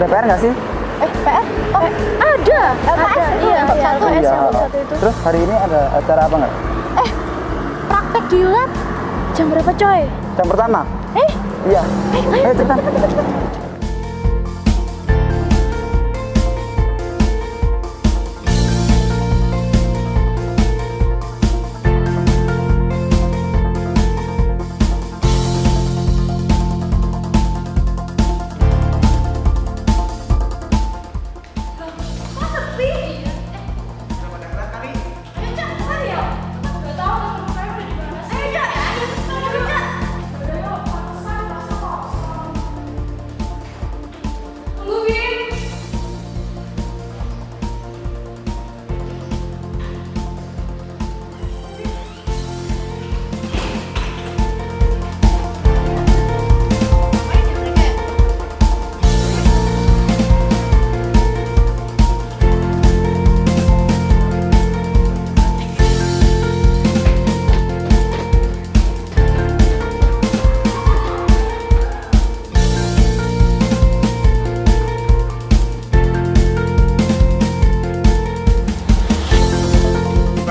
Ada PR nggak sih? PR? Oh, ada. Iya, satu satu itu. Terus hari ini ada acara apa nggak? Praktek di lab. Jam berapa, coy? Jam pertama? Iya. Ayo cepetan.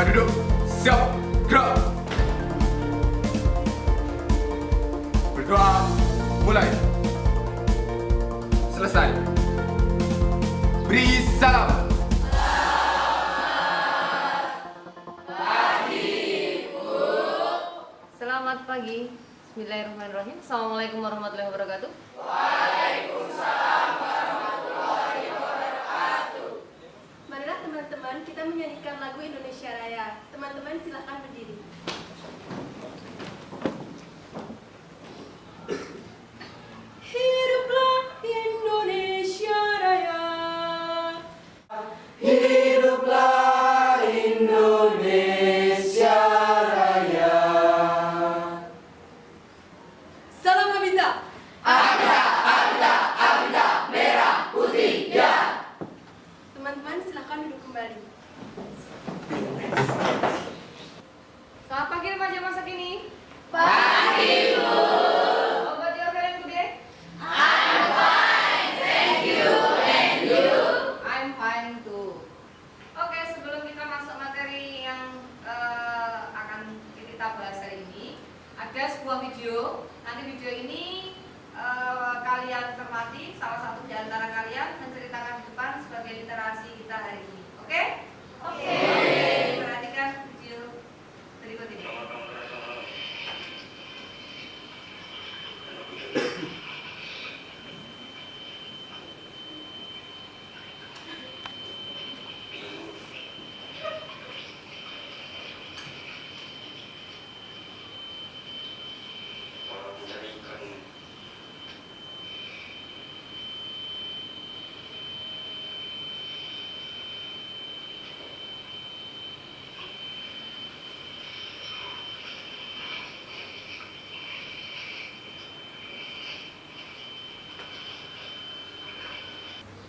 Duduk, siap, gerak. Berdoa, mulai. Selesai. Beri salam. Selamat pagi. Bismillahirrahmanirrahim. Assalamualaikum warahmatullahi wabarakatuh. Marilah teman-teman kita menyanyikan lagu Indonesia Raya. Teman-teman silahkan berdiri. Hiduplah Indonesia Raya. Hiduplah Indonesia Raya. Salam Habita. Teman-teman silahkan duduk kembali. Selamat pagi remaja masa kini. Pagi, Bu. How about your feeling today? I'm fine, thank you. And you? I'm fine too. Oke, sebelum kita masuk materi yang akan kita bahas hari ini, ada sebuah video. Nanti video ini kalian cermati, salah satu di antara kalian menceritakan di depan sebagai literasi kita hari ini. Oke? Oke. Perhatikan video berikut ini.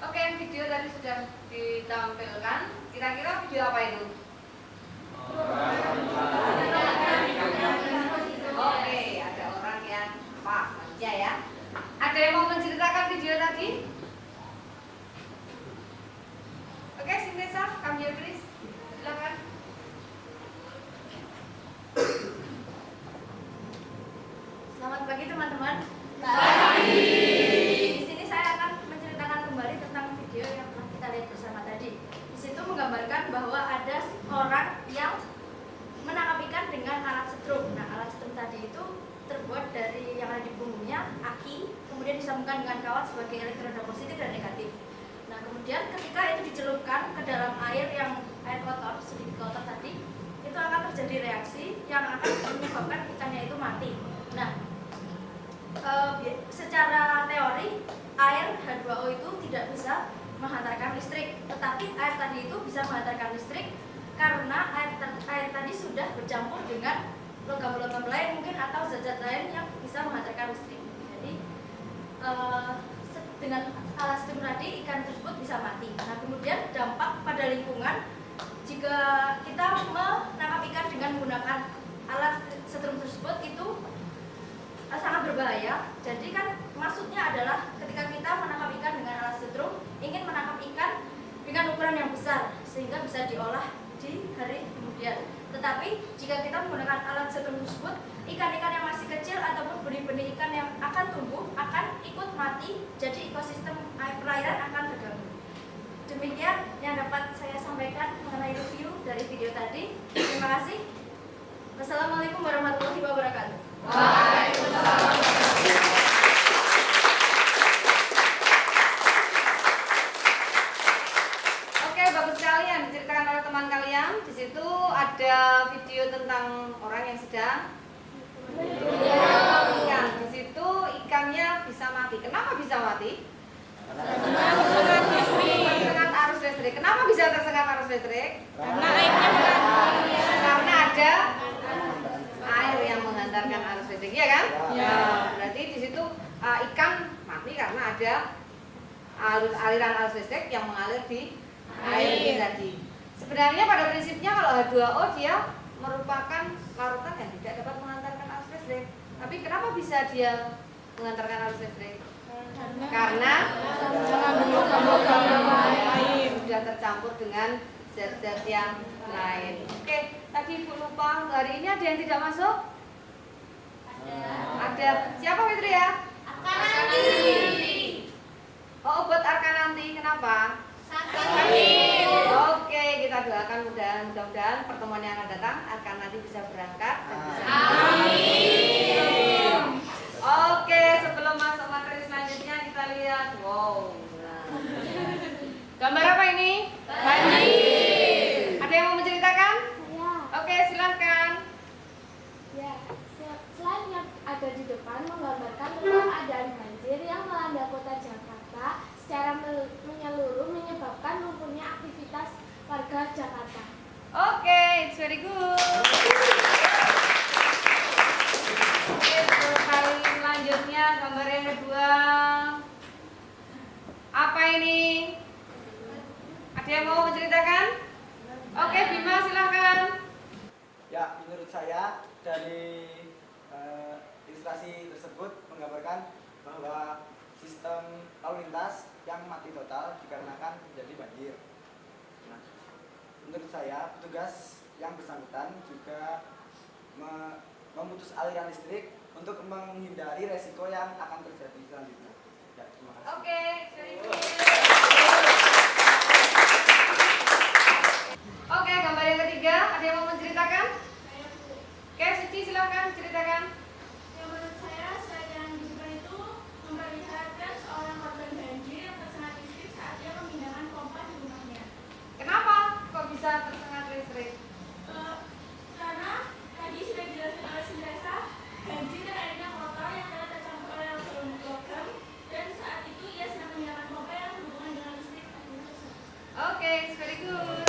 Oke, video tadi sudah ditampilkan. Kira-kira video apa itu? Oke, ada orang yang apa aja ya. Ada yang mau menceritakan video tadi? Oke, Sinesa, come here please. Silakan. Selamat pagi teman-teman. Di sini saya akan menceritakan kembali tentang video yang telah kita lihat bersama tadi. Di situ menggambarkan bahwa ada orang yang menangkap ikan dengan alat setrum. Nah, alat setrum tadi itu terbuat dari yang ada di punggungnya, aki, kemudian disambungkan dengan kawat sebagai elektroda positif dan negatif. Nah, kemudian ketika itu dicelupkan ke dalam air yang air kotor, sedikit kotor tadi, itu akan terjadi reaksi yang akan menyebabkan ikannya itu mati. Nah, secara teori air H2O itu tidak bisa menghantarkan listrik, tetapi air tadi itu bisa menghantarkan listrik karena air tadi sudah bercampur dengan logam-logam lain mungkin atau zat-zat lain yang bisa menghantarkan listrik. Jadi dengan alat setrum tadi ikan tersebut bisa mati. Nah, kemudian dampak pada lingkungan jika kita menangkap ikan dengan menggunakan alat setrum tersebut itu sangat berbahaya. Jadi kan maksudnya adalah ketika kita menangkap ikan dengan alat setrum sehingga bisa diolah di hari kemudian. Tetapi jika kita menggunakan alat setrum tersebut, ikan-ikan yang masih kecil ataupun benih-benih ikan yang akan tumbuh akan ikut mati, jadi ekosistem perairan akan terganggu. Demikian yang dapat saya sampaikan mengenai review dari video tadi. Terima kasih. Wassalamualaikum warahmatullahi wabarakatuh. Oke, bagus sekali yang diceritakan oleh teman kalian. Di situ ada video tentang orang yang sedang ikan. Di situ ikannya bisa mati. Kenapa bisa mati? Tersengat arus listrik. Kenapa bisa tersengat arus listrik? Karena ada air yang menghantarkan arus listrik, ya kan? Ya. Berarti di situ ikan mati karena ada aliran arus listrik yang mengalir di air itu tadi. Sebenarnya pada prinsipnya kalau H2O dia merupakan larutan yang tidak dapat mengantarkan arus listrik. Tapi kenapa bisa dia mengantarkan arus listrik? Karena sudah tercampur dengan zat-zat yang lain. Oke, tadi Ibu lupa, hari ini ada yang tidak masuk? Ada. Siapa Fitri ya? Arkananti. Oh, obat Arkananti. Kenapa? Sakit. Oke, kita doakan mudah-mudahan pertemuan yang akan datang Arkananti bisa berangkat dan bisa. Amin. Oke, sebelum masuk materi selanjutnya kita lihat. Wow. Gambar apa ini? Banjir. Ada yang mau menceritakan? Ya. Oke, silakan. Ya, slide yang ada di depan menggambarkan tentang keadaan banjir yang melanda kota Jakarta secara menyeluruh menyebabkan lumpuhnya aktivitas warga Jakarta. Oke, it's very good. Oke, kali selanjutnya gambar yang kedua. Apa ini? Ada yang mau menceritakan? Oke, Bima silakan. Ya, menurut saya dari ilustrasi tersebut menggambarkan bahwa sistem lalu lintas yang mati total dikarenakan terjadi banjir. Nah, menurut saya petugas yang bersangkutan juga memutus aliran listrik untuk menghindari resiko yang akan terjadi selanjutnya. Ya, terima kasih. Oke, very good. Oke, gambar yang ketiga, ada yang mau menceritakan? Oke, Suci silakan ceritakan. Yang menurut saya, slide yang di depan itu memperlihatkan seorang korban banjir yang tersengat listrik saat dia memindahkan pompa di rumahnya. Kenapa kok bisa tersengat listrik? Karena tadi sudah dijelaskan oleh Sindrasa, banjir dan airnya kotor yang telah tercampur oleh logam, dan saat itu ia sedang menyalakan pompa yang berhubungan dengan listrik. Oke, it's very good.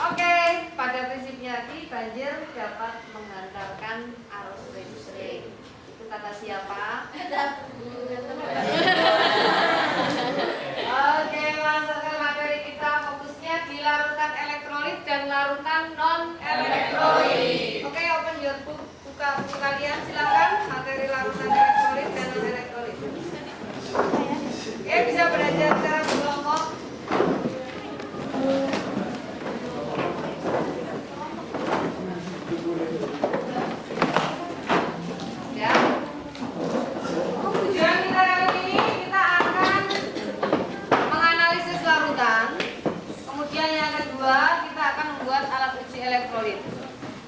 Oke, pada prinsipnya tadi banjir dapat menghantarkan arus listrik. Itu kata siapa? Oke, masuk ke materi kita. Fokusnya di larutan elektrolit dan larutan non elektrolit. Oke, open your book, buka buku kalian silakan. Materi larutan elektrolit dan non elektrolit. Oke, bisa belajar secara berkelompok. Ya. Tujuan kita kali ini kita akan menganalisis larutan. Kemudian yang kedua kita akan membuat alat uji elektrolit.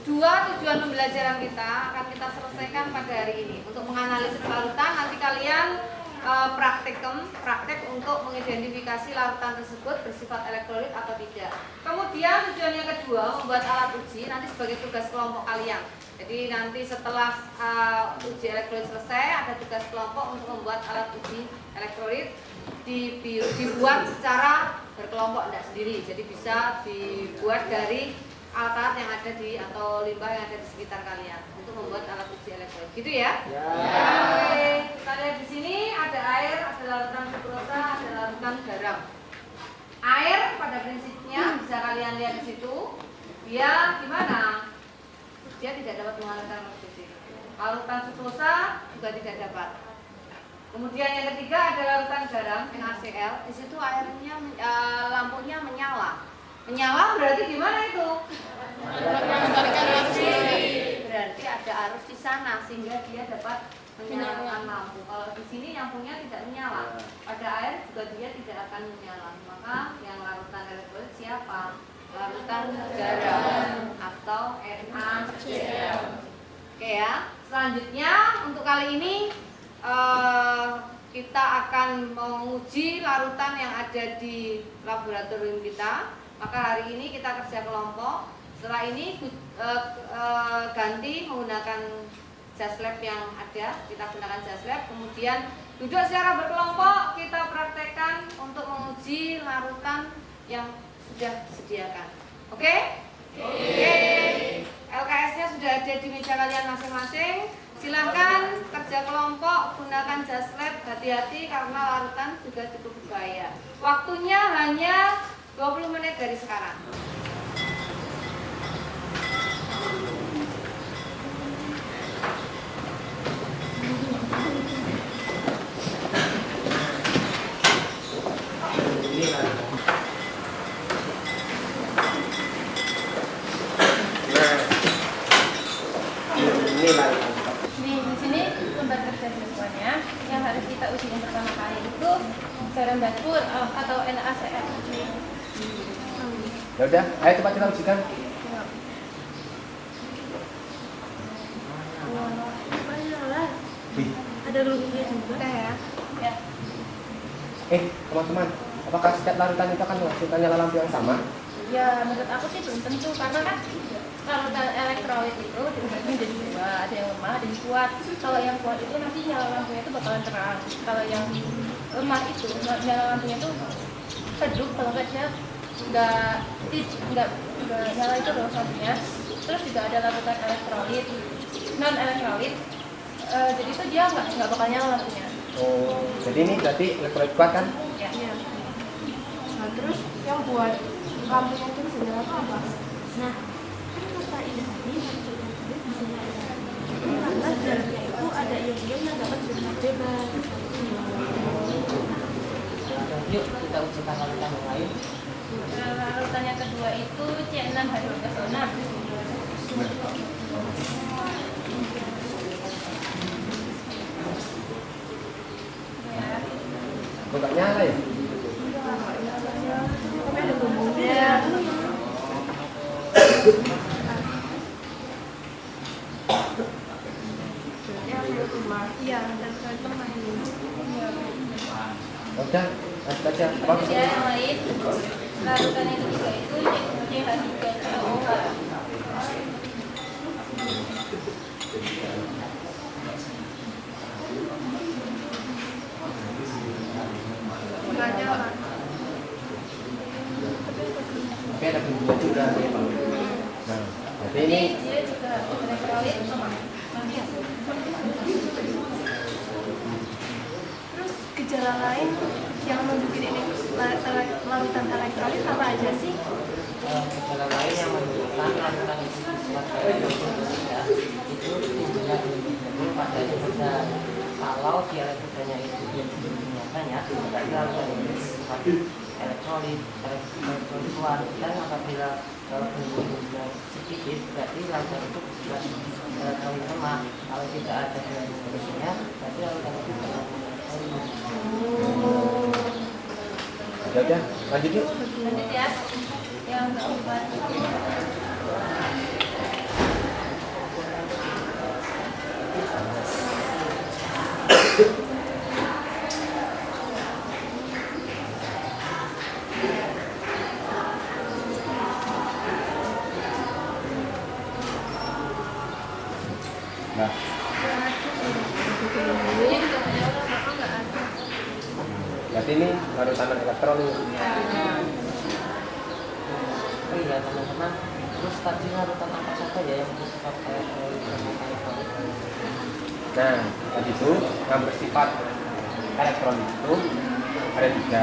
Dua tujuan pembelajaran kita akan kita selesaikan pada hari ini. Untuk menganalisis larutan nanti kalian praktek untuk mengidentifikasi larutan tersebut bersifat elektrolit atau tidak. Kemudian tujuan yang kedua membuat alat uji nanti sebagai tugas kelompok kalian. Jadi nanti setelah uji elektrolit selesai ada tugas kelompok untuk membuat alat uji elektrolit dibuat secara berkelompok, tidak sendiri. Jadi bisa dibuat dari alat-alat yang ada di atau limbah yang ada di sekitar kalian untuk membuat alat uji elektrolit. Gitu ya? Ya. Oke. Kita lihat di sini ada air, ada larutan sukrosa, ada larutan garam. Air pada prinsipnya bisa kalian lihat di situ. Dia gimana? Dia tidak dapat mengalirkan arus listrik. Larutan sukrosa juga tidak dapat. Kemudian yang ketiga ada larutan garam NaCl. Di situ airnya lampunya menyala. Menyala berarti gimana itu? Berarti ada arus di sana sehingga dia dapat menyalakan lampu. Kalau di sini lampunya tidak menyala, pada air juga dia tidak akan menyala. Maka yang larutan elektrolit siapa? Larutan garam atau NaCl. Oke ya. Selanjutnya untuk kali ini kita akan menguji larutan yang ada di laboratorium kita. Maka hari ini kita kerja kelompok. Setelah ini ganti menggunakan jas lab yang ada, kita gunakan jas lab. Kemudian duduk secara berkelompok, kita praktekkan untuk menguji larutan yang sudah disediakan. Oke? Oke. LKS-nya sudah ada di meja kalian masing-masing. Silahkan kerja kelompok, gunakan jas lab, hati-hati karena larutan juga cukup berbahaya. Waktunya hanya 20 menit dari sekarang. Di sini lembar kerja siswanya yang harus kita uji yang pertama kali itu garam dapur atau NaCl. Ya udah, ayo cepat kita ujikan. Wih. Ada ruginya juga ya. Ya. Teman-teman, apakah setiap larutan itu akan menghasilkan nyala lampu yang sama? Ya menurut aku sih belum tentu karena kan larutan elektrolit itu dibagi menjadi dua, ada yang lemah, ada yang kuat. Kalau yang kuat itu nanti nyala lampunya itu bakalan terang. Kalau yang lemah itu nyala lampunya itu redup, kalau nggak dia nggak nyala itu loh lampunya. Terus juga ada larutan elektrolit, non elektrolit. Jadi itu dia nggak bakal nyala lampunya. Oh, jadi ini berarti elektrolit kuat kan? Ya. Nah, terus yang buat lampunya itu bisa nyala itu apa? Nah, kan kata ini tadi lampu elektrolit bisa nyala. Karena di dalamnya itu ada ion-ion yang dapat bergerak bebas. Yuk kita ujikan larutan yang lain. Larutan yang kedua itu C6H12O6. Kok nggak nyala ya? Iya, dan lemah ini. Udah, lanjut aja. Apa? Kemudian yang lain, larutan yang ketiga itu CH3COOH. Oke, ada bunyinya juga. Nah, berarti ini Dia juga elektrolit lemah. Terus gejala lain yang menunjukkan ini larutan elektrolit apa aja sih? Gejala lain yang menunjukkan larutan itu bersifat elektrolit itu timbulnya dulu pada elektroda. Kalau di elektrodanya itu banyak, berarti larutan itu bersifat elektrolit kuat. Dan apabila bentuknya sedikit, berarti larutan itu bersifat elektrolit lemah. Kalau tidak ada bentuknya, berarti larutan itu bersifat ya udah, lanjut yuk. Lanjut ya. Yang keempat. Nah, berarti ini larutan elektrolit. Oh iya teman-teman, terus tadi larutan apa saja ya yang bersifat elektrolit? Nah, tadi itu yang bersifat elektrolit itu ada tiga.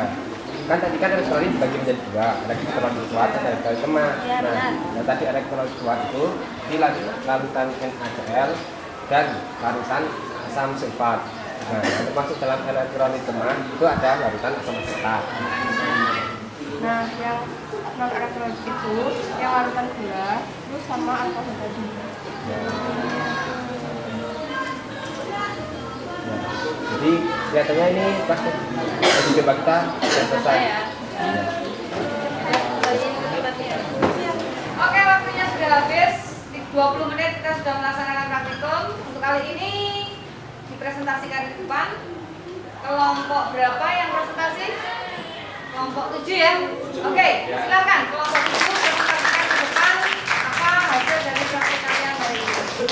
Kan tadi kan elektrolit dibagi menjadi dua, ada elektrolit kuat dan elektrolit lemah. Nah, yang tadi elektrolit kuat itu di larutan NaCl dan larutan asam sulfat. Nah, yang termasuk dalam elektrolit lemah itu ada larutan asam asetat. Nah, yang non elektrolit itu yang larutan gula, terus sama alkohol tadi. Ya. Jadi kelihatannya ini pasti uji coba kita sudah selesai. Ya. Oke, waktunya sudah habis. Di 20 menit kita sudah melaksanakan praktikum. Untuk kali ini dipresentasikan di depan. Kelompok berapa yang presentasi? Kelompok 7 ya. Oke, silakan kelompok 7 presentasikan di depan apa hasil dari praktik kalian hari ini.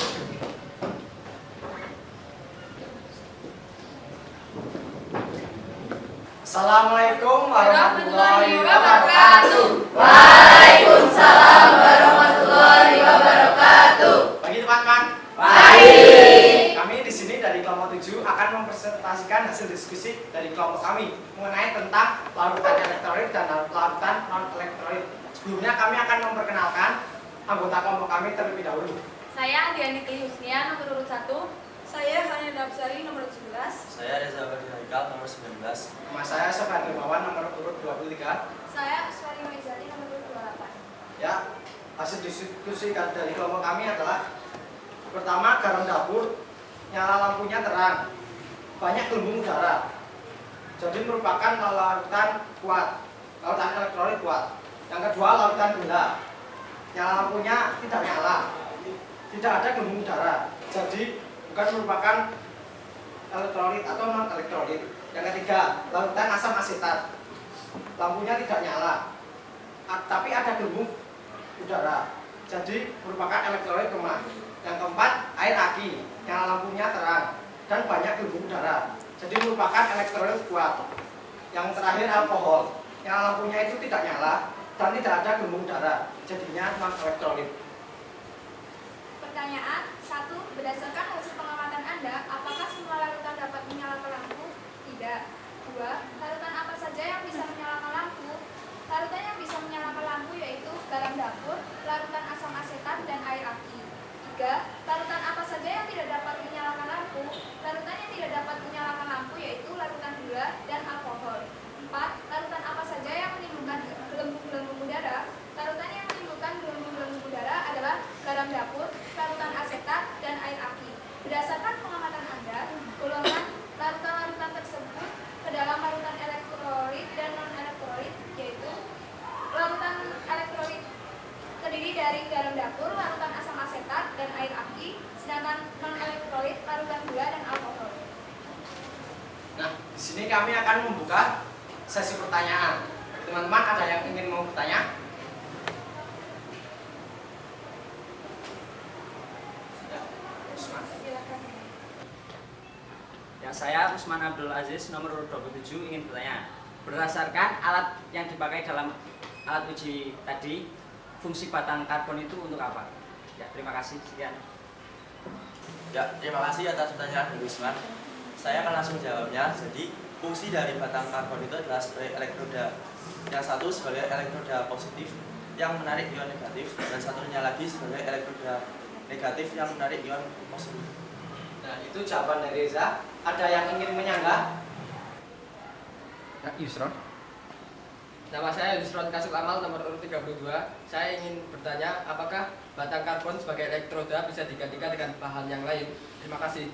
Assalamualaikum warahmatullahi wabarakatuh. Waalaikumsalam warahmatullahi wabarakatuh. Bagi teman-teman. Baik. Kami di sini dari kelompok 7 akan mempresentasikan hasil diskusi dari kelompok kami mengenai tentang larutan elektrolit dan larutan non elektrolit. Sebelumnya kami akan memperkenalkan anggota kelompok kami terlebih dahulu. Saya Diani Husnia, nomor urut 1. Saya Hanya Dapsari nomor 11. Saya Reza Badi Haikal nomor 19. Nama saya Sofyan Rimawan nomor urut 23. Saya Uswari Maizali nomor urut 28. Ya, hasil diskusi dari kelompok kami adalah pertama, garam dapur, nyala lampunya terang, banyak gelembung udara, jadi merupakan larutan kuat, larutan elektrolit kuat. Yang kedua, larutan gula, nyala lampunya tidak nyala, tidak ada gelembung udara, jadi bukan merupakan elektrolit atau non elektrolit. Yang ketiga, larutan asam asetat, lampunya tidak nyala, tapi ada gelembung udara, jadi merupakan elektrolit lemah. Yang keempat, air aki, nyala lampunya terang dan banyak gelembung udara, jadi merupakan elektrolit kuat. Yang terakhir, alkohol, nyala lampunya itu tidak nyala dan tidak ada gelembung udara, jadinya non elektrolit. Pertanyaan 1. Berdasarkan hasil pengamatan Anda, apakah semua larutan dapat menyalakan lampu? Tidak. 2. Larutan apa saja yang bisa menyalakan lampu? Larutan yang bisa menyalakan lampu yaitu garam dapur, larutan asam asetat, dan air aki. 3. Larutan apa saja yang tidak dapat menyalakan lampu? Larutan yang tidak dapat menyalakan lampu yaitu larutan gula dan alkohol. 4. Larutan apa saja yang menimbulkan gelembung-gelembung udara? Larutan yang menimbulkan gelembung-gelembung udara adalah garam dapur, larutan asetat, dan air aki. Berdasarkan pengamatan Anda, golongan larutan-larutan tersebut ke dalam larutan elektrolit dan non-elektrolit, yaitu larutan elektrolit terdiri dari garam dapur, larutan asam asetat, dan air aki, sedangkan non-elektrolit larutan gula dan alkohol. Nah, di sini kami akan membuka sesi pertanyaan. Teman-teman, ada yang ingin mau bertanya? Ya, saya Usman Abdul Aziz nomor urut 27 ingin bertanya. Berdasarkan alat yang dipakai dalam alat uji tadi, fungsi batang karbon itu untuk apa? Ya, terima kasih. Sekian. Ya, terima kasih atas pertanyaan Bu Usman. Saya akan langsung jawabnya. Jadi, fungsi dari batang karbon itu adalah sebagai elektroda. Yang satu sebagai elektroda positif yang menarik ion negatif, dan satunya lagi sebagai elektroda negatif yang menarik ion positif. Nah, itu jawaban dari Reza. Ada yang ingin menyanggah? Ya, Yusron. Nama saya Yusron Kasuk Amal nomor urut 32. Saya ingin bertanya, apakah batang karbon sebagai elektroda bisa digantikan dengan bahan yang lain? Terima kasih.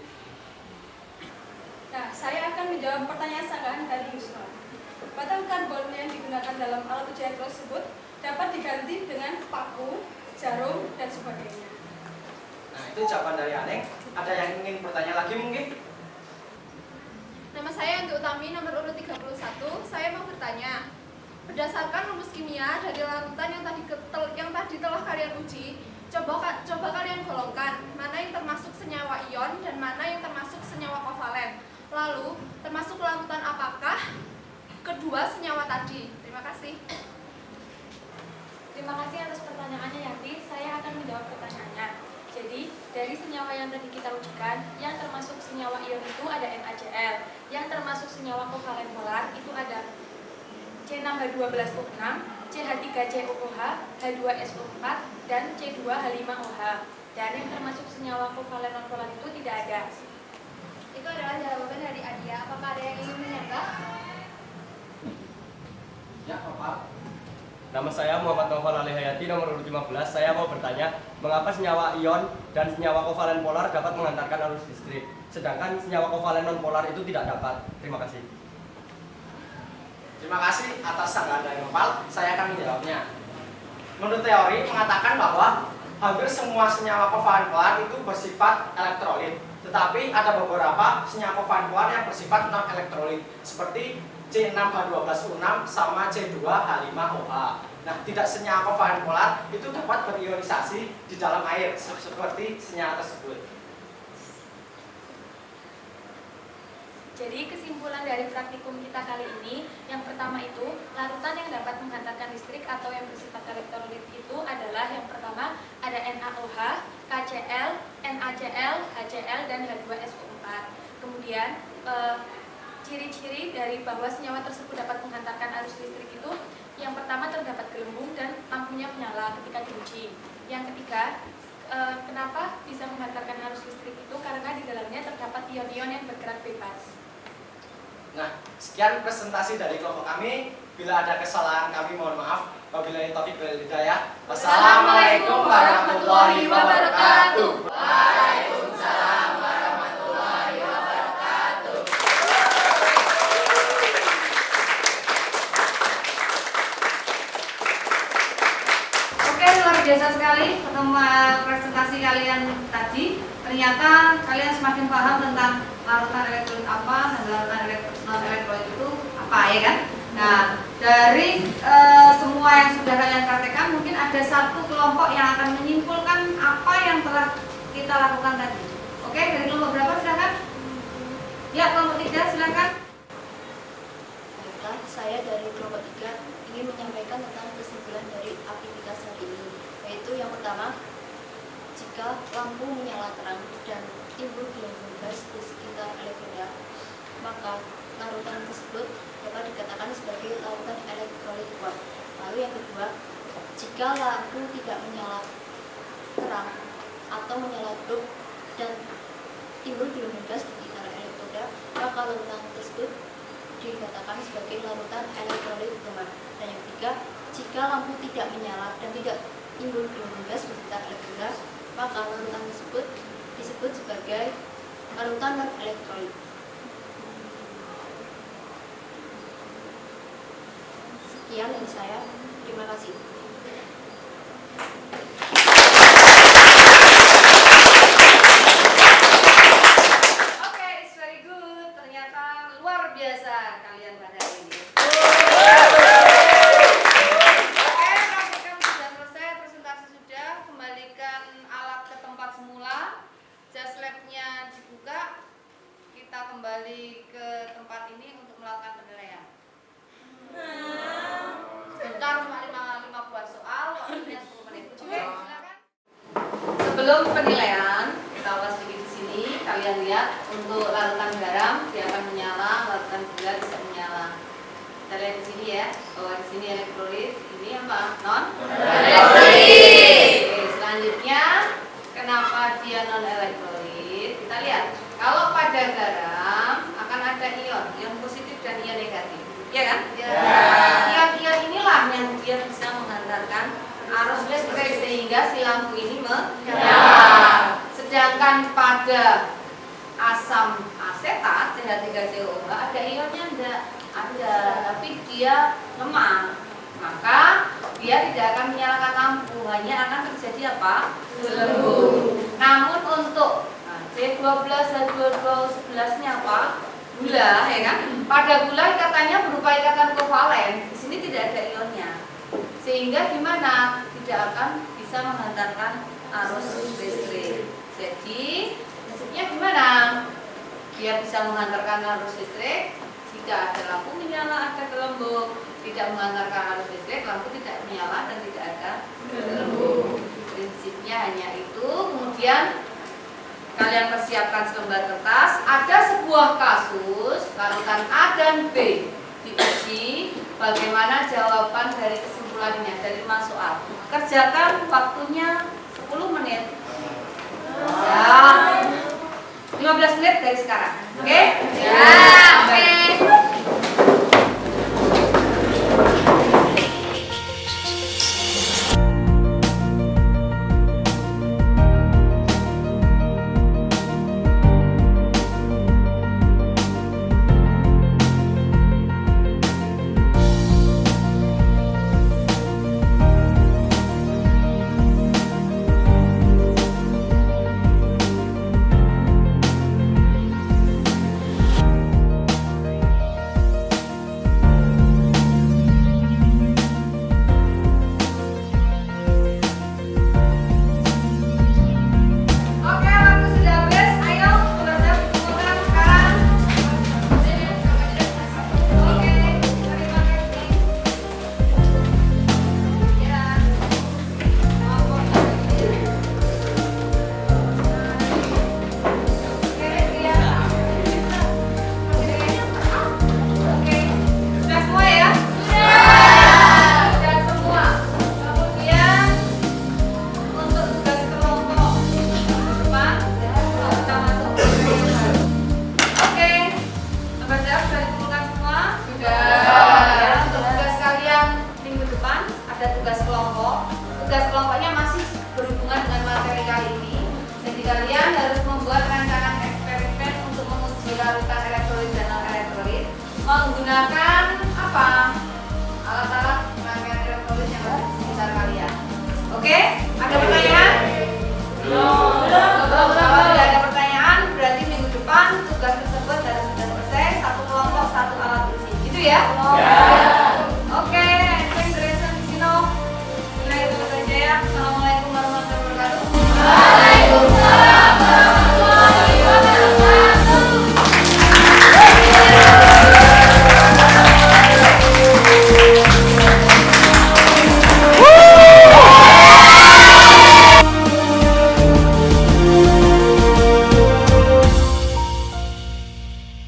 Nah, saya akan menjawab pertanyaan sanggahan dari Yusron. Batang karbon yang digunakan dalam alat uji tersebut dapat diganti dengan paku, jarum, dan sebagainya. Nah, itu jawaban dari Aneng. Ada yang ingin bertanya lagi mungkin? Nama saya Anggi Utami nomor urut 31. Saya mau bertanya, berdasarkan rumus kimia dari larutan yang tadi telah kalian uji, coba kalian golongkan mana yang termasuk senyawa ion dan mana yang termasuk senyawa kovalen. Lalu, termasuk larutan apakah kedua senyawa tadi? Terima kasih. Terima kasih atas pertanyaannya, Yanti. Saya akan menjawab pertanyaannya. Jadi, dari senyawa yang tadi kita ujikan, yang termasuk senyawa ion itu ada NaCl. Yang termasuk senyawa kovalen polar itu ada C6H12O6, CH3COOH, H2SO4, dan C2H5OH. Dan yang termasuk senyawa kovalen non-polar itu tidak ada. Itu adalah jawaban dari Adia. Apakah ada yang ingin menyanggah? Ya, Bapak. Nama saya Muhammad Noval Alihayati, nomor urut 15. Saya mau bertanya, mengapa senyawa ion dan senyawa kovalen polar dapat mengantarkan arus listrik, sedangkan senyawa kovalen non-polar itu tidak dapat? Terima kasih. Terima kasih atas sanggahan dari Noval. Saya akan menjawabnya. Menurut teori mengatakan bahwa hampir semua senyawa kovalen polar itu bersifat elektrolit, tetapi ada beberapa senyawa kovalen polar yang bersifat non elektrolit, seperti C6H12O6 sama C2H5OH. Nah, tidak senyawa kovalen polar itu dapat berionisasi di dalam air seperti senyawa tersebut. Jadi kesimpulan dari praktikum kita kali ini, yang pertama itu, larutan yang dapat menghantarkan listrik atau yang bersifat elektrolit itu adalah yang pertama ada NaOH, KCl, NaCl, HCl, dan H2SO4. Kemudian ciri-ciri dari bahwa senyawa tersebut dapat menghantarkan arus listrik itu, yang pertama terdapat gelembung dan lampunya menyala ketika diuji. Yang ketiga, kenapa bisa menghantarkan arus listrik itu? Karena di dalamnya terdapat ion-ion yang bergerak bebas. Nah, sekian presentasi dari kelompok kami. Bila ada kesalahan kami mohon maaf. Wabillahi taufiq wal hidayah. Wassalamualaikum warahmatullahi wabarakatuh. Waalaikumsalam warahmatullahi wabarakatuh. Oke, luar biasa sekali pertemuan presentasi kalian tadi. Ternyata kalian semakin paham tentang larutan elektrolit apa dan larutan non elektrolit itu apa, ya kan? Nah, dari semua yang sudah kalian praktekkan, mungkin ada satu kelompok yang akan menyimpulkan apa yang telah kita lakukan tadi. Oke, dari kelompok berapa silakan? Ya, kelompok 3 silakan. Baiklah, saya dari kelompok 3 ingin menyampaikan tentang kesimpulan dari aktivitas hari ini, yaitu yang pertama, jika lampu menyala terang dan timbul gelembung gas di sekitar elektroda, maka larutan tersebut dapat dikatakan sebagai larutan elektrolit kuat. Lalu yang kedua, jika lampu tidak menyala terang atau menyala redup dan timbul gelembung gas di sekitar elektroda, maka larutan tersebut dikatakan sebagai larutan elektrolit lemah. Dan yang ketiga, jika lampu tidak menyala dan tidak timbul gelembung gas di sekitar elektroda, maka larutan tersebut disebut sebagai larutan non elektrolit. Sekian dari saya, terima kasih. Oke, it's very good. Ternyata luar biasa kalian pada hari ini. Oke, praktikum sudah selesai, presentasi sudah. Kembalikan alat ke tempat semula. Just lab-nya dibuka. Kita kembali ke tempat ini untuk melakukan penilaian. Sebentar, cuma 5 buat soal, waktunya 10 menit. Oke, silakan. Sebelum penilaian, kita ulas sedikit di sini. Kalian lihat untuk larutan garam dia akan menyala, larutan gula tidak menyala. Kita lihat di sini ya, bahwa di sini elektrolit, ini apa? Non elektrolit. Oke, selanjutnya kenapa dia non elektrolit? Kita lihat, kalau pada garam akan ada ion positif dan ion negatif, ya kan? Ion-ion inilah yang dia bisa menghantarkan arus listrik sehingga si lampu ini menyala. Sedangkan pada asam asetat CH3COH ada ionnya enggak? Ada, tapi dia lemah. Maka dia tidak akan menyalakan lampu, hanya akan terjadi apa? Gelembung. Namun untuk C12H22O11-nya apa? Gula, ya kan? Pada gula ikatan berupa ikatan kovalen. Di sini tidak ada ionnya. Sehingga gimana? Tidak akan bisa menghantarkan arus listrik. Jadi, prinsipnya gimana? Dia bisa menghantarkan arus listrik jika ada lampu menyala, ada gelembung. Tidak menghantarkan arus listrik, lampu tidak menyala dan tidak ada gelembung. Prinsipnya hanya itu. Kemudian kalian persiapkan selembar kertas. Ada sebuah kasus larutan A dan B diuji. Bagaimana jawaban dari kesimpulannya dari 5 soal. Kerjakan waktunya 10 menit. Ya. 15 menit dari sekarang. Oke? Ya, oke.